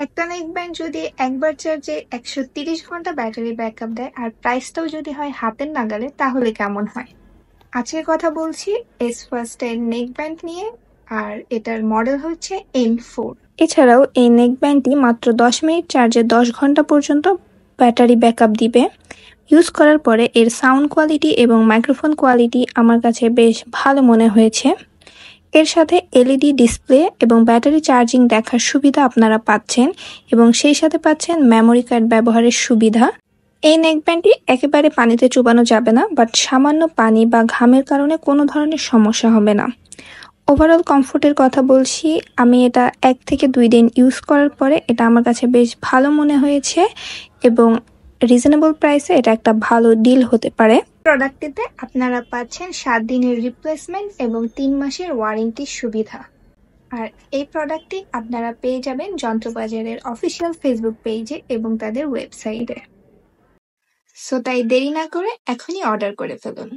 একটা নেকব্যান্ড যদি একবার চার্জে 130 ঘন্টা ব্যাটারি ব্যাকআপ দেয় আর প্রাইসটাও যদি হয় হাতের নাগালে তাহলে কেমন হয়? আজকে কথা বলছি এস ফার্স্ট এর নেকব্যান্ড নিয়ে, আর এটার মডেল হচ্ছে M4। এছাড়াও এই নেকব্যান্ডটি মাত্র 10 মিনিট চার্জে 10 ঘন্টা পর্যন্ত ব্যাটারি ব্যাকআপ দিবে। ইউজ করার পরে এর সাউন্ড কোয়ালিটি এবং মাইক্রোফোন কোয়ালিটি আমার কাছে বেশ ভালো মনে হয়েছে। এর সাথে এলইডি ডিসপ্লে এবং ব্যাটারি চার্জিং দেখার সুবিধা আপনারা পাচ্ছেন এবং সেই সাথে পাচ্ছেন মেমোরি কার্ড ব্যবহারের সুবিধা। এই নেকব্যান্ডটি একেবারে পানিতে চুবানো যাবে না, বাট সামান্য পানি বা ঘামের কারণে কোনো ধরনের সমস্যা হবে না। ওভারঅল কমফোর্টের কথা বলছি, আমি এটা 1 থেকে 2 দিন ইউজ করার পরে এটা আমার কাছে বেশ ভালো মনে হয়েছে এবং রিজনেবল প্রাইসে এটা একটা ভালো ডিল হতে পারে। প্রোডাক্টটিতে আপনারা পাচ্ছেন 7 দিনের রিপ্লেসমেন্ট এবং 3 মাসের ওয়ারেন্টির সুবিধা। আর এই প্রোডাক্টটি আপনারা পেয়ে যাবেন যন্ত্রবাজারের অফিসিয়াল ফেসবুক পেজে এবং তাদের ওয়েবসাইটে। সো তাই দেরি না করে এখনই অর্ডার করে ফেলুন।